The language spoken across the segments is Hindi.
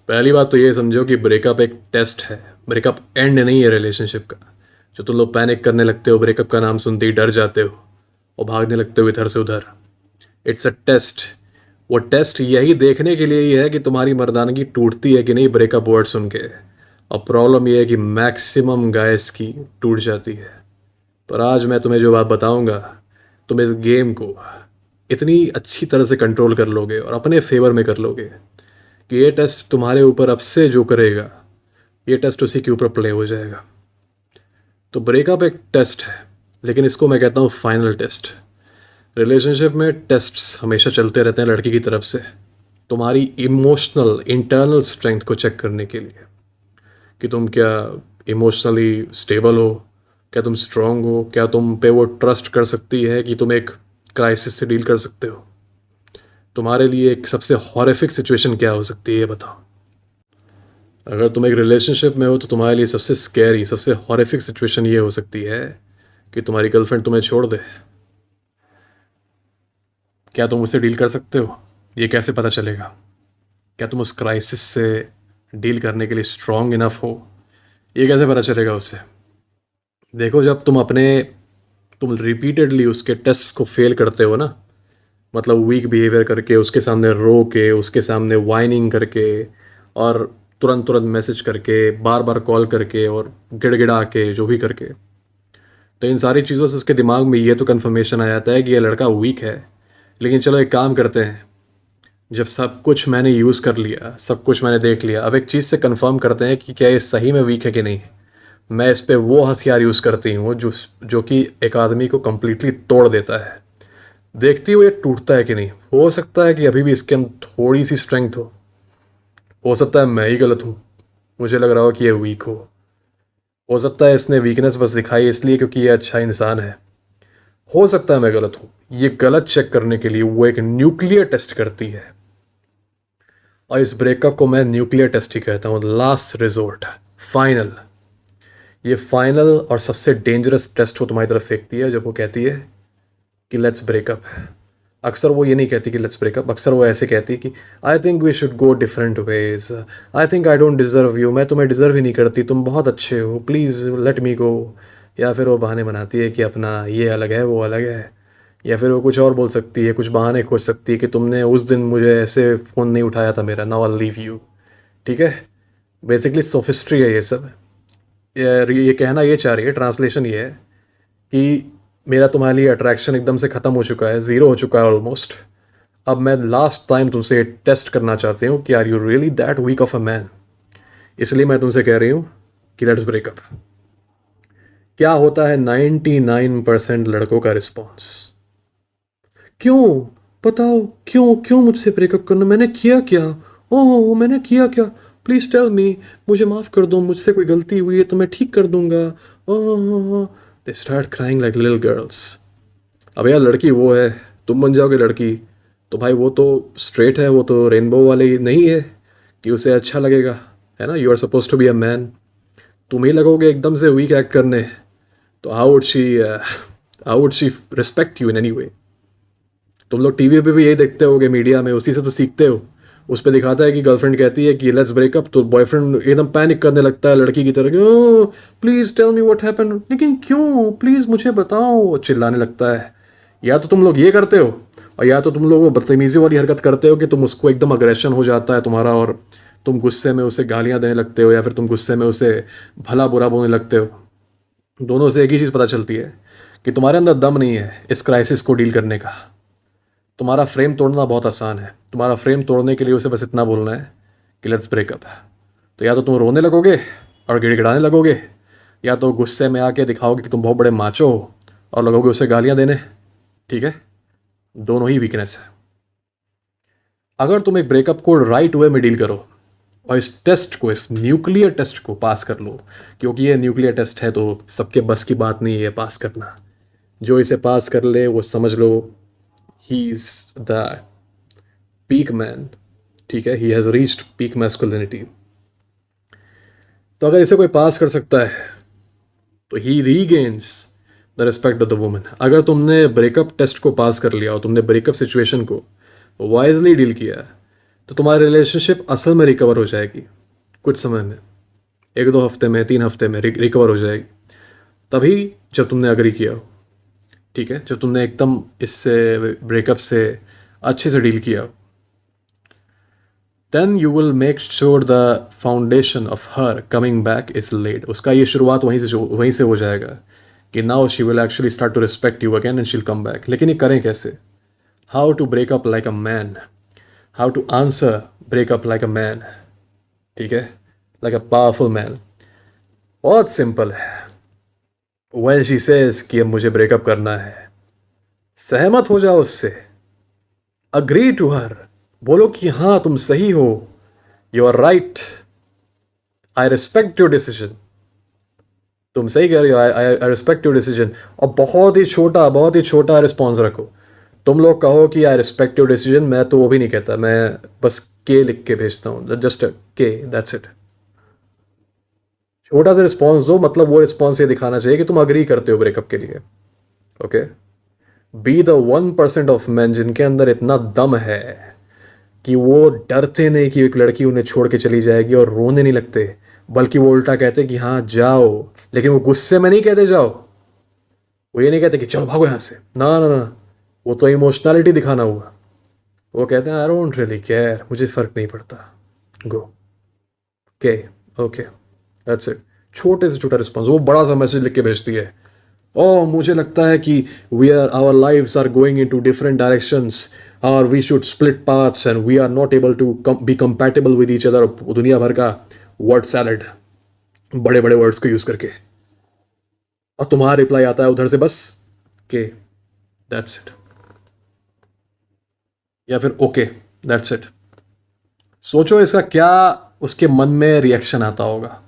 पहली बात तो ये समझो कि ब्रेकअप एक टेस्ट है। ब्रेकअप एंड नहीं है रिलेशनशिप का। जो तुम लोग पैनिक करने लगते हो, ब्रेकअप का नाम सुनते ही डर जाते हो और भागने लगते हो इधर से उधर, इट्स अ टेस्ट। वो टेस्ट यही देखने के लिए ही है कि तुम्हारी मर्दानगी टूटती है कि नहीं ब्रेकअप वर्ड सुन के। और प्रॉब्लम ये है कि मैक्सिमम गाइस की टूट जाती है। पर आज मैं तुम्हें जो बात बताऊंगा, तुम इस गेम को इतनी अच्छी तरह से कंट्रोल कर लोगे और अपने फेवर में कर लोगे कि ये टेस्ट तुम्हारे ऊपर अब से जो करेगा, ये टेस्ट उसी के ऊपर प्ले हो जाएगा। तो ब्रेकअप एक टेस्ट है, लेकिन इसको मैं कहता हूँ फाइनल टेस्ट। रिलेशनशिप में टेस्ट्स हमेशा चलते रहते हैं लड़की की तरफ से, तुम्हारी इमोशनल इंटरनल स्ट्रेंथ को चेक करने के लिए कि तुम क्या इमोशनली स्टेबल हो, क्या तुम स्ट्रांग हो, क्या तुम पे वो ट्रस्ट कर सकती है कि तुम एक क्राइसिस से डील कर सकते हो। तुम्हारे लिए एक सबसे हॉरिफिक सिचुएशन क्या हो सकती है ये बताओ। अगर तुम एक रिलेशनशिप में हो तो तुम्हारे लिए सबसे स्कैरी, सबसे हॉरिफिक सिचुएशन ये हो सकती है कि तुम्हारी गर्लफ्रेंड तुम्हें छोड़ दे। क्या तुम उससे डील कर सकते हो? ये कैसे पता चलेगा? क्या तुम उस क्राइसिस से डील करने के लिए स्ट्रांग इनफ हो? ये कैसे पता चलेगा उससे? देखो, जब तुम रिपीटेडली उसके टेस्ट्स को फेल करते हो ना, मतलब वीक बिहेवियर करके, उसके सामने रो के, उसके सामने वाइनिंग करके, और तुरंत तुरंत मैसेज करके, बार बार कॉल करके और गिड़गिड़ा के, जो भी करके, तो इन सारी चीज़ों से उसके दिमाग में ये तो कन्फर्मेशन आ जाता है कि ये लड़का वीक है। लेकिन चलो एक काम करते हैं, जब सब कुछ मैंने यूज़ कर लिया, सब कुछ मैंने देख लिया, अब एक चीज़ से कंफर्म करते हैं कि क्या ये सही में वीक है कि नहीं। मैं इस पे वो हथियार यूज़ करती हूँ जो कि एक आदमी को कम्प्लीटली तोड़ देता है। देखती हो ये टूटता है कि नहीं। हो सकता है कि अभी भी इसके अंदर थोड़ी सी स्ट्रेंथ हो सकता है मैं ही गलत हूँ, मुझे लग रहा हो कि ये वीक हो सकता है इसने वीकनेस बस दिखाई इसलिए क्योंकि ये अच्छा इंसान है। हो सकता है मैं गलत हूँ। ये गलत चेक करने के लिए वो एक न्यूक्लियर टेस्ट करती है, और इस ब्रेकअप को मैं न्यूक्लियर टेस्ट ही कहता हूँ, लास्ट रिजोर्ट, फाइनल। ये फाइनल और सबसे डेंजरस टेस्ट वो तुम्हारी तरफ फेंकती है जब वो कहती है कि लेट्स ब्रेकअप। अक्सर वो ये नहीं कहती कि लेट्स ब्रेकअप, अक्सर वो ऐसे कहती है कि I think we should go different ways, I think I don't deserve you, मैं तुम्हें डिज़र्व ही नहीं करती, तुम बहुत अच्छे हो, प्लीज़ लेट मी गो। या फिर वो बहाने बनाती है कि अपना ये अलग है, वो अलग है। या फिर वो कुछ और बोल सकती है, कुछ बहाने खोज सकती है कि तुमने उस दिन मुझे ऐसे फ़ोन नहीं उठाया था मेरा, नाउ आई लीव यू। ठीक है, बेसिकली सोफिस्ट्री है ये सब। ये कहना ये चाह रही है, ट्रांसलेशन ये है कि मेरा तुम्हारे लिए अट्रैक्शन एकदम से ख़त्म हो चुका है, ज़ीरो हो चुका है ऑलमोस्ट। अब मैं लास्ट टाइम तुमसे टेस्ट करना चाहती हूँ कि are you really that weak of a man. इसलिए मैं तुमसे कह रही हूँ कि लेट्स ब्रेकअप। क्या होता है 99% लड़कों का रिस्पॉन्स? क्यों? बताओ, क्यों क्यों मुझसे ब्रेकअप करना, मैंने किया क्या? ओह, मैंने किया क्या? प्लीज़ टेल मी, मुझे माफ़ कर दो, मुझसे कोई गलती हुई है तो मैं ठीक कर दूंगा। Oh, they start crying like little girls. अब यार, लड़की वो है, तुम बन जाओगे लड़की तो भाई वो तो स्ट्रेट है, वो तो रेनबो वाले ही नहीं है कि उसे अच्छा लगेगा, है ना। You are suppose to be a man. तुम ही लगोगे एकदम से वीक एक्ट करने, तो how would she respect you in any way? तुम लोग टीवी पे भी यही देखते होगे, मीडिया में, उसी से तो सीखते हो। उस पर दिखाता है कि गर्लफ्रेंड कहती है कि लेट्स ब्रेकअप, तो बॉयफ्रेंड एकदम पैनिक करने लगता है लड़की की तरह, oh please tell me what happened, लेकिन क्यों, प्लीज़ मुझे बताओ, चिल्लाने लगता है। या तो तुम लोग ये करते हो, और या तो तुम लोग वो बदतमीज़ी वाली हरकत करते हो कि तुम उसको एकदम अग्रेशन हो जाता है तुम्हारा, और तुम गुस्से में उसे गालियाँ देने लगते हो, या फिर तुम गुस्से में उसे भला बुरा बोलने लगते हो। दोनों से एक ही चीज़ पता चलती है कि तुम्हारे अंदर दम नहीं है इस क्राइसिस को डील करने का। तुम्हारा फ्रेम तोड़ना बहुत आसान है। तुम्हारा फ्रेम तोड़ने के लिए उसे बस इतना बोलना है कि लेट्स ब्रेकअप। तो या तो तुम रोने लगोगे और गिड़गिड़ाने लगोगे, या तो गुस्से में आके दिखाओगे कि तुम बहुत बड़े माचो हो और लगोगे उसे गालियाँ देने। ठीक है, दोनों ही वीकनेस है। अगर तुम एक ब्रेकअप को राइट वे में डील करो और इस टेस्ट को, इस न्यूक्लियर टेस्ट को पास कर लो, क्योंकि ये न्यूक्लियर टेस्ट है तो सबके बस की बात नहीं है पास करना। जो इसे पास कर ले वो समझ लो he is the peak man. ठीक है, he has reached peak masculinity. तो अगर इसे कोई पास कर सकता है तो he regains the respect of the woman. अगर तुमने ब्रेकअप टेस्ट को पास कर लिया और तुमने ब्रेकअप सिचुएशन को वाइजली डील किया, तो तुम्हारी रिलेशनशिप असल में रिकवर हो जाएगी कुछ समय में, 1-2 हफ्ते में, 3 हफ्ते में रिकवर हो जाएगी। तभी जब तुमने अग्री किया हो, ठीक है, जब तुमने एकदम इससे ब्रेकअप से अच्छे से डील किया हो, then you will make sure the foundation of her coming back is laid. उसका ये शुरुआत वहीं से हो जाएगा कि now she will actually start to respect you again and she'll come back. लेकिन ये करें कैसे? How to break up like a man, how to answer breakup like a man, ठीक है, लाइक अ पावरफुल मैन। बहुत सिंपल है। व्हेन शी सेज कि अब मुझे ब्रेकअप करना है, सहमत हो जाओ उससे, अग्री टू हर, बोलो कि हाँ तुम सही हो, you are right, I respect your decision, तुम सही कह रहे हो, आई रिस्पेक्ट योर डिसीजन। और बहुत ही छोटा रिस्पॉन्स रखो। तुम लोग कहो कि आई रिस्पेक्ट योर डिसीजन, मैं तो वो भी नहीं कहता, मैं बस के लिख के भेजता हूँ, जस्ट के, दैट्स इट। छोटा सा रिस्पॉन्स दो, मतलब वो रिस्पॉन्स ये दिखाना चाहिए कि तुम अग्री करते हो ब्रेकअप के लिए। Okay, be the 1% of man जिनके अंदर इतना दम है कि वो डरते नहीं कि एक लड़की उन्हें छोड़ के चली जाएगी और रोने नहीं लगते, बल्कि वो उल्टा कहते कि हाँ जाओ, लेकिन वो गुस्से में नहीं कहते जाओ, वो ये नहीं कहते कि चलो भागो यहाँ से, ना ना ना, वो तो इमोशनैलिटी दिखाना हुआ। वो कहते हैं आई डोंट रियली केयर, मुझे फ़र्क नहीं पड़ता, गो, ओके ओके, दैट्स इट। छोटे से छोटा रिस्पॉन्स, वो बड़ा सा मैसेज लिख के भेजती है, ओ मुझे लगता है कि we are our lives are going into different directions और we should split paths and we are not able to be compatible with each other. दुनिया भर का वर्ड सैलड, बड़े बड़े वर्ड्स को यूज़ करके, और तुम्हारा रिप्लाई आता है उधर से बस के, दैट्स इट, या फिर ओके, दैट्स इट। सोचो इसका क्या उसके मन में रिएक्शन आता होगा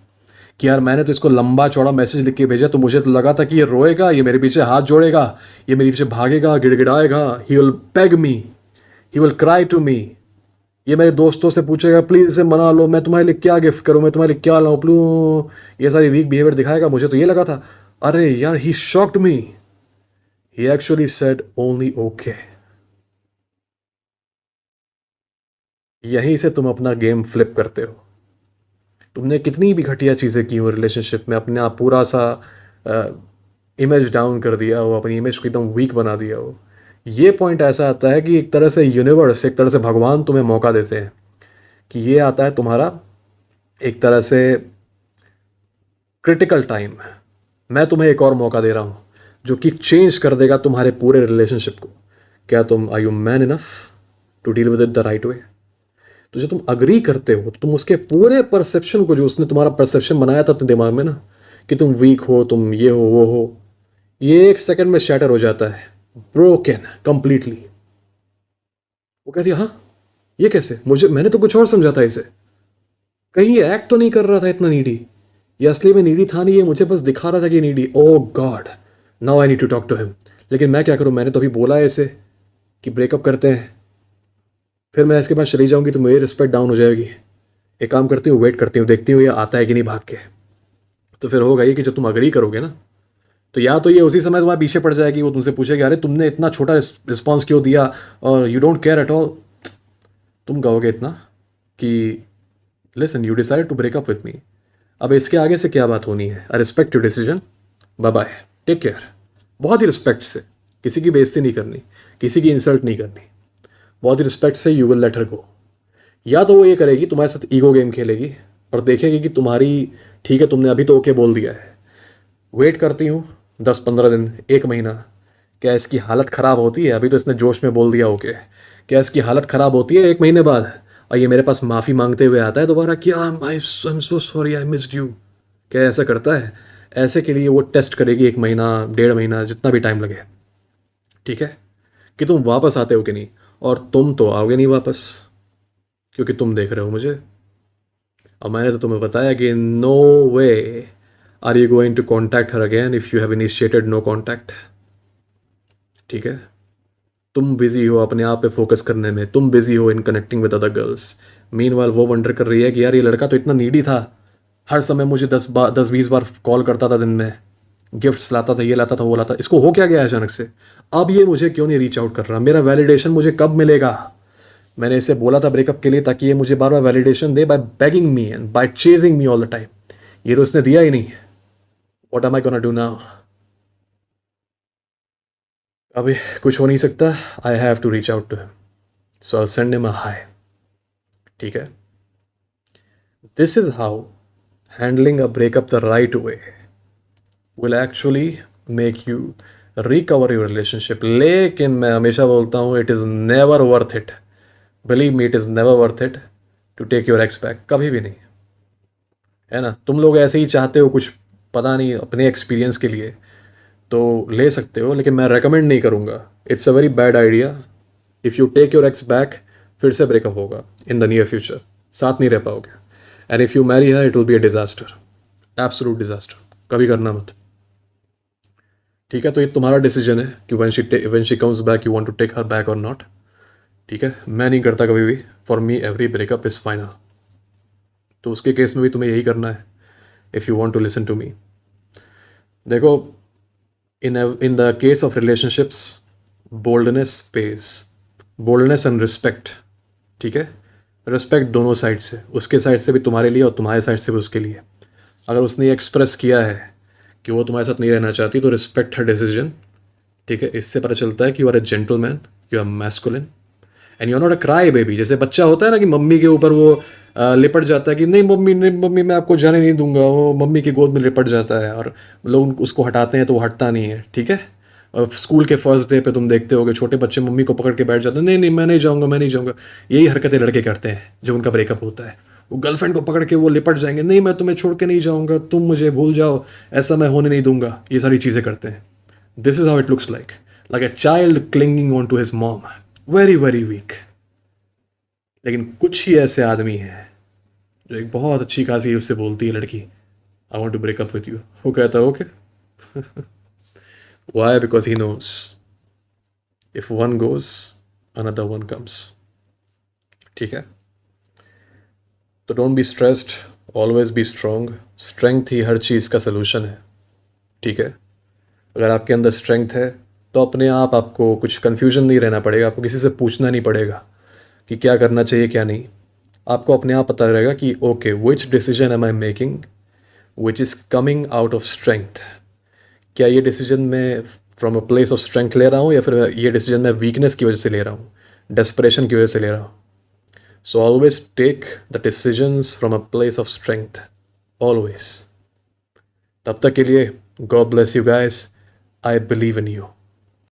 कि यार मैंने तो इसको लंबा चौड़ा मैसेज लिख के भेजा, तो मुझे तो लगा था कि ये रोएगा, ये मेरे पीछे हाथ जोड़ेगा, ये मेरे पीछे भागेगा, गिड़गिड़ाएगा, he will beg me, he will cry to me, ये मेरे दोस्तों से पूछेगा प्लीज़ इसे मना लो, मैं तुम्हारे लिए क्या गिफ्ट करूँ, मैं तुम्हारे लिए क्या लाऊं, प्लू, ये सारी वीक बिहेवियर दिखाएगा। मुझे तो ये लगा था, अरे यार ही शॉक्ड मी, ही एक्चुअली सेड ओनली ओके। यहीं से तुम अपना गेम फ्लिप करते हो। तुमने कितनी भी घटिया चीज़ें की हो रिलेशनशिप में, अपने आप पूरा सा इमेज डाउन कर दिया हो, अपनी इमेज को एकदम वीक बना दिया हो, ये पॉइंट ऐसा आता है कि एक तरह से यूनिवर्स, एक तरह से भगवान तुम्हें मौका देते हैं कि ये आता है तुम्हारा एक तरह से क्रिटिकल टाइम, मैं तुम्हें एक और मौका दे रहा हूँ जो कि चेंज कर देगा तुम्हारे पूरे रिलेशनशिप को। क्या तुम, are you man enough to deal with it the right way? तो जब तुम अग्री करते हो तो तुम उसके पूरे परसेप्शन को, जो उसने तुम्हारा परसेप्शन बनाया था अपने दिमाग में ना, कि तुम वीक हो, तुम ये हो वो हो, ये 1 सेकंड में शैटर हो जाता है, ब्रोकन कंप्लीटली। वो कहती है हाँ ये कैसे, मैंने तो कुछ और समझा था इसे, कहीं ये एक्ट तो नहीं कर रहा था इतना नीडी, ये असली में नीडी था नहीं, ये मुझे बस दिखा रहा था कि needy. Oh god, now I need to talk to him. लेकिन मैं क्या करूं, मैंने तो अभी बोला है इसे कि ब्रेकअप करते हैं, फिर मैं इसके पास चली जाऊंगी तो मेरी रिस्पेक्ट डाउन हो जाएगी। एक काम करती हूँ, वेट करती हूँ, देखती हूँ ये आता है कि नहीं भाग के। तो फिर होगा ये कि जब तुम अग्री करोगे ना, तो या तो ये उसी समय तुम्हारे पीछे पड़ जाएगी, वो तुमसे पूछेगी अरे तुमने इतना छोटा रिस्पॉन्स क्यों दिया और you don't care at all. तुम कहोगे इतना कि listen you decide to breakup with me, अब इसके आगे से क्या बात होनी है, I respect your decision, bye bye, take care. बहुत ही रिस्पेक्ट से, किसी की बेइज्जती नहीं करनी, किसी की इंसल्ट नहीं करनी, बहुत ही रिस्पेक्ट से यू विल लेट हर गो। या तो वो ये करेगी, तुम्हारे साथ ईगो गेम खेलेगी और देखेगी कि तुम्हारी, ठीक है तुमने अभी तो ओके बोल दिया है, वेट करती हूँ 10-15 दिन, 1 महीना, क्या इसकी हालत ख़राब होती है, अभी तो इसने जोश में बोल दिया ओके, क्या इसकी हालत ख़राब होती है 1 महीने बाद और ये मेरे पास माफ़ी मांगते हुए आता है दोबारा, क्या I am so sorry I missed you, क्या ऐसा करता है? ऐसे के लिए वो टेस्ट करेगी 1 महीना, 1.5 महीना, जितना भी टाइम लगे, ठीक है, कि तुम वापस आते हो कि नहीं। और तुम तो आओगे नहीं वापस, क्योंकि तुम देख रहे हो मुझे, और मैंने तो तुम्हें बताया कि no way are you going to contact her again if you have initiated no contact, ठीक है। तुम बिजी हो अपने आप पे फोकस करने में, तुम बिजी हो in connecting with other girls. Meanwhile वो वंडर कर रही है कि यार ये लड़का तो इतना नीडी था, हर समय मुझे 10-20 बार कॉल करता था दिन में, गिफ्ट्स लाता था, ये लाता था वो लाता, इसको हो क्या गया अचानक से, अब ये मुझे क्यों नहीं रीच आउट कर रहा, मेरा वैलिडेशन मुझे कब मिलेगा, मैंने इसे बोला था ब्रेकअप के लिए ताकि ये मुझे बार बार वैलिडेशन दे by begging me and by chasing me all the time. ये तो इसने दिया ही नहीं। What am I gonna do now? अभी कुछ हो नहीं सकता। I have to reach out to him, so I send him a hi. ठीक है, this is how handling a breakup the right way will actually make you recover your relationship. लेकिन मैं हमेशा बोलता हूँ it is never worth it. Believe me, it is never worth it to take your ex back. कभी भी नहीं, है ना। तुम लोग ऐसे ही चाहते हो कुछ, पता नहीं, अपने एक्सपीरियंस के लिए तो ले सकते हो, लेकिन मैं रेकमेंड नहीं करूँगा। It's a very bad idea. If you take your ex back, फिर से ब्रेकअप होगा इन द नियर फ्यूचर, साथ नहीं रह पाओगे। And if you marry her, it will be a disaster, absolute disaster. कभी करना मत। ठीक है, तो ये तुम्हारा डिसीजन है कि when she comes back you want to take her back और नॉट। ठीक है, मैं नहीं करता कभी भी। For me every breakup is final. तो उसके केस में भी तुम्हें यही करना है if you want to listen to me. देखो, in the case of relationships, boldness page, boldness and respect. ठीक है, रिस्पेक्ट दोनों साइड से, उसके साइड से भी तुम्हारे लिए और तुम्हारे साइड से भी उसके लिए। अगर उसने एक्सप्रेस किया है कि वो तुम्हारे साथ नहीं रहना चाहती, तो रिस्पेक्ट हर डिसीजन। ठीक है, इससे पता चलता है कि you are a gentleman, you are masculine and you are not a cry baby. जैसे बच्चा होता है ना कि मम्मी के ऊपर वो लिपट जाता है कि नहीं मम्मी, नहीं मम्मी, मैं आपको जाने नहीं दूंगा, वो मम्मी की गोद में लिपट जाता है और लोग उसको हटाते हैं तो वो हटता नहीं है। ठीक है, और स्कूल के फर्स्ट डे पे तुम देखते होगे छोटे बच्चे मम्मी को पकड़ के बैठ जाते हैं, नहीं नहीं मैं नहीं जाऊँगा, मैं नहीं जाऊँगा। यही हरकतें लड़के करते हैं जब उनका ब्रेकअप होता है। वो गर्लफ्रेंड को पकड़ के वो लिपट जाएंगे, नहीं मैं तुम्हें छोड़ के नहीं जाऊँगा, तुम मुझे भूल जाओ, ऐसा मैं होने नहीं दूंगा। ये सारी चीज़ें करते हैं। This is how it looks like a child clinging on to his mom, very very weak. लेकिन कुछ ही ऐसे आदमी हैं जो एक बहुत अच्छी खासी उससे बोलती है लड़की, I want to breakup with you, वो कहता है okay. Why? Because he knows if one goes another one comes. ठीक है, तो don't be stressed, always be strong. Strength ही हर चीज़ का सलूशन है। ठीक है, अगर आपके अंदर स्ट्रेंथ है तो अपने आप आपको कुछ कन्फ्यूजन नहीं रहना पड़ेगा, आपको किसी से पूछना नहीं पड़ेगा कि क्या करना चाहिए क्या नहीं। आपको अपने आप पता रहेगा कि okay which decision am I making which is coming out of strength. क्या ये डिसीजन मैं from a place of strength ले रहा हूँ या फिर ये डिसीजन मैं वीकनेस की वजह से ले रहा हूँ, डेस्परेशन की वजह से ले रहा हूँ। So always take the decisions from a place of strength, always. तब तक के लिए god bless you guys, I believe in you.